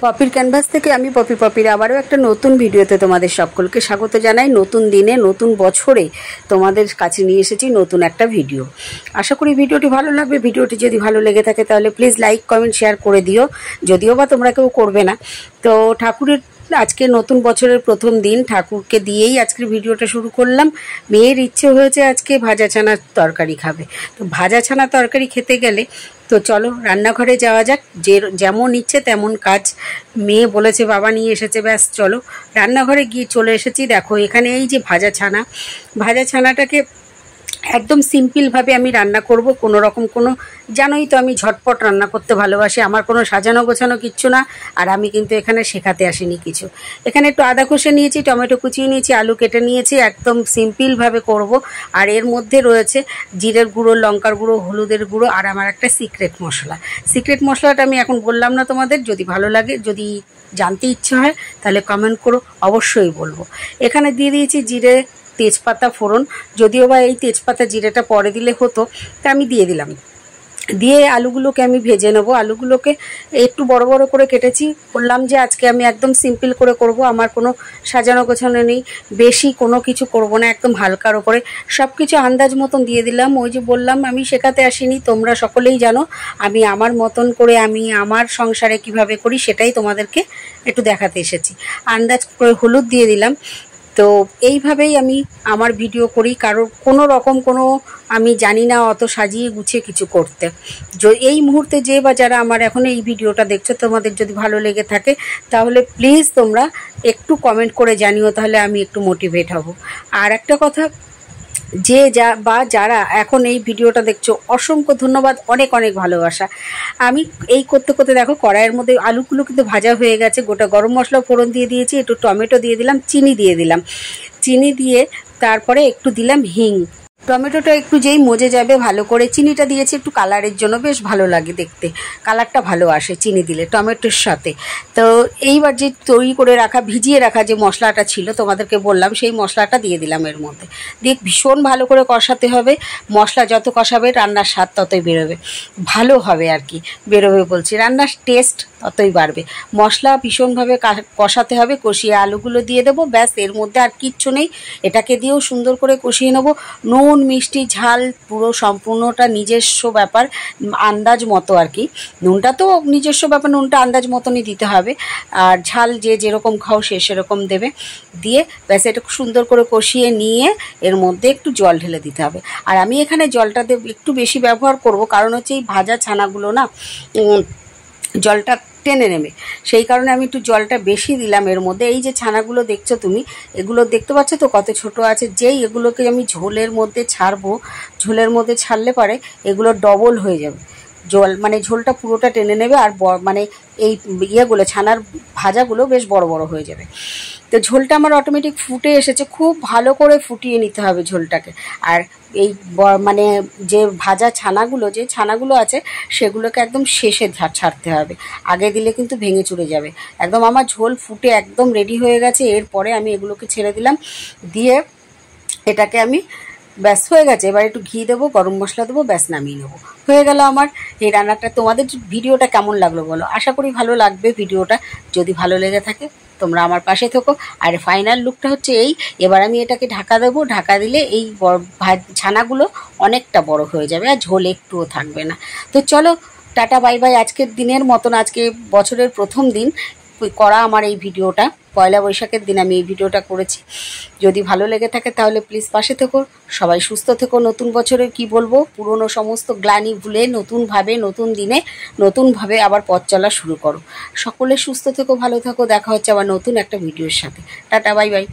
পপির canvas থেকে আমি পপির আবারও একটা নতুন ভিডিওতে তোমাদের সকলকে স্বাগত জানাই। নতুন দিনে নতুন বছরে তোমাদের কাছে নিয়ে এসেছি নতুন একটা ভিডিও। আশা করি ভিডিওটি ভালো লাগবে। ভিডিওটি যদি ভালো লেগে থাকে তাহলে প্লিজ লাইক কমেন্ট শেয়ার করে দিও, যদিও বা তোমরা কেউ করবে না। তো ঠাকুরের আজকে নতুন বছরের প্রথম দিন, ঠাকুরকে দিয়েই আজকের ভিডিওটা শুরু করলাম। মেয়ের ইচ্ছে হয়েছে আজকে ভাজা ছানার তরকারি খাবে। তো ভাজা ছানা তরকারি খেতে গেলে তো চলো রান্নাঘরে যাওয়া যাক। যেমন ইচ্ছে তেমন কাজ। মেয়ে বলেছে বাবা নিয়ে এসেছে, ব্যাস চলো রান্নাঘরে গিয়ে চলে এসেছি। দেখো এখানে এই যে ভাজা ছানাটাকে একদম সিম্পলভাবে আমি রান্না করব। কোনো রকম জানোই তো আমি ঝটপট রান্না করতে ভালোবাসি, আমার কোনো সাজানো গোছানো কিচ্ছু না। আর আমি কিন্তু এখানে শেখাতে আসিনি কিছু। এখানে একটু আদা কষে নিয়েছি, টমেটো কুচিয়ে নিয়েছি, আলু কেটে নিয়েছি, একদম সিম্পলভাবে করব। আর এর মধ্যে রয়েছে জিরের গুঁড়ো, লঙ্কার গুঁড়ো, হলুদের গুঁড়ো আর আমার একটা সিক্রেট মশলাটা আমি এখন বললাম না তোমাদের। যদি ভালো লাগে, যদি জানতে ইচ্ছে হয় তাহলে কমেন্ট করো, অবশ্যই বলবো। এখানে দিয়ে দিয়েছি জিরে, তেজপাতা ফোড়ন। যদিও বা এই তেজপাতা জিরেটা পরে দিলে হতো, তা আমি দিয়ে দিলাম। দিয়ে আলুগুলোকে আমি ভেজে নেবো। আলুগুলোকে একটু বড় বড় করে কেটেছি। বললাম যে আজকে আমি একদম সিম্পল করে করব, আমার কোনো সাজানো গোছানো নেই, বেশি কোনো কিছু করব না, একদম হালকার ওপরে সব কিছু আন্দাজ মতন দিয়ে দিলাম। ওই যে বললাম আমি শেখাতে আসিনি, তোমরা সকলেই জানো আমি আমার মতন করে আমি আমার সংসারে কিভাবে করি সেটাই তোমাদেরকে একটু দেখাতে এসেছি। আন্দাজ করে হলুদ দিয়ে দিলাম। তো এইভাবেই আমি আমার ভিডিও করি, কারোর কোনো রকম আমি জানি না অত সাজিয়ে গুছিয়ে কিছু করতে। এই মুহূর্তে যে বা যারা আমার এখন এই ভিডিওটা দেখছো, তোমাদের যদি ভালো লেগে থাকে তাহলে প্লিজ তোমরা একটু কমেন্ট করে জানিও, তাহলে আমি একটু মোটিভেট হব। আর একটা কথা, যারা এখন এই ভিডিওটা দেখছো অসংখ্য ধন্যবাদ, অনেক অনেক ভালোবাসা। আমি এই করতে করতে দেখো কড়াইয়ের মধ্যে আলুগুলো কিন্তু ভাজা হয়ে গেছে। গোটা গরম মশলা ফোড়ন দিয়ে দিয়েছি, একটু টমেটো দিয়ে দিলাম, চিনি দিয়ে তারপরে একটু দিলাম হিং। টমেটোটা একটু যেই মজে যাবে ভালো করে, চিনিটা দিয়েছি একটু কালারের জন্য, বেশ ভালো লাগে দেখতে, কালারটা ভালো আসে চিনি দিলে টমেটোর সাথে। তো এইবার যে তৈরি করে রাখা, ভিজিয়ে রাখা যে মশলাটা ছিল তোমাদেরকে বললাম, সেই মশলাটা দিয়ে দিলাম এর মধ্যে। দিয়ে ভীষণ ভালো করে কষাতে হবে। মশলা যত কষাবে রান্নার স্বাদ ততই বেরোবে, ভালো হবে আর কি, বেরোবে বলছি, রান্নার টেস্ট ততই বাড়বে। মশলা ভীষণভাবে কষাতে হবে। কষিয়ে আলুগুলো দিয়ে দেবো, ব্যাস, এর মধ্যে আর কিচ্ছু নেই। এটাকে দিয়েও সুন্দর করে কষিয়ে নেবো। নুন, মিষ্টি, ঝাল পুরো সম্পূর্ণটা নিজস্ব ব্যাপার, আন্দাজ মতো আর কি। নুনটা তো নিজস্ব ব্যাপার, নুনটা আন্দাজ মতনই দিতে হবে। আর ঝাল যে যেরকম খাও সেরকম দেবে। দিয়ে ব্যাস এটা সুন্দর করে কষিয়ে নিয়ে এর মধ্যে একটু জল ঢেলে দিতে হবে। আর আমি এখানে জলটা একটু বেশি ব্যবহার করব, কারণ হচ্ছে এই ভাজা ছানাগুলো না জলটা টেনে নেবে, সেই কারণে আমি একটু জলটা বেশি দিলাম এর মধ্যে। এই যে ছানাগুলো দেখছো তুমি, এগুলো দেখতে পাচ্ছ তো কত ছোট আছে। যেই এগুলোকে আমি ঝোলের মধ্যে ছাড়বো, ঝোলের মধ্যে ছাড়লে পারে এগুলো ডবল হয়ে যাবে, ঝোলটা পুরোটা টেনে নেবে। আর এই ইয়েগুলো ছানার ভাজাগুলো বেশ বড় বড় হয়ে যাবে। তো ঝোলটা আমার অটোমেটিক ফুটে এসেছে, খুব ভালো করে ফুটিয়ে নিতে হবে ঝোলটাকে। আর এই যে ভাজা ছানাগুলো আছে সেগুলোকে একদম শেষে ছাড়তে হবে, আগে দিলে কিন্তু ভেঙে চুরে যাবে। একদম আমার ঝোল ফুটে একদম রেডি হয়ে গেছে। এরপরে আমি এগুলোকে ছেড়ে দিলাম, দিয়ে এটাকে আমি ব্যাস হয়ে গেছে। এবার একটু ঘি দেবো, গরম মশলা দেবো, ব্যাস নামিয়ে নেবো। হয়ে গেল আমার এই রান্নাটা। তোমাদের ভিডিওটা কেমন লাগলো বলো? আশা করি ভালো লাগবে ভিডিওটা। যদি ভালো লেগে থাকে তোমরা আমার পাশে থেকো। আর ফাইনাল লুকটা হচ্ছে এই। এবার আমি এটাকে ঢাকা দেবো। ঢাকা দিলে এই ছানাগুলো অনেকটা বড় হয়ে যাবে আর ঝোল একটুও থাকবে না। তো চলো টাটা বাই বাই। আজকের দিনের মতন, আজকে বছরের প্রথম দিন করা আমার এই ভিডিওটা, পয়লা বৈশাখের দিন আমি এই ভিডিওটা করেছি। যদি ভালো লেগে থাকে তাহলে প্লিজ পাশে থেকো। সবাই সুস্থ থেকো। নতুন বছরের কি বলবো, পুরনো সমস্ত গ্লানি ভুলে নতুনভাবে, নতুন দিনে নতুনভাবে আবার পথ চলা শুরু করো। সকলে সুস্থ থেকো, ভালো থাকো। দেখা হচ্ছে আবার নতুন একটা ভিডিওর সাথে। Tata bye bye.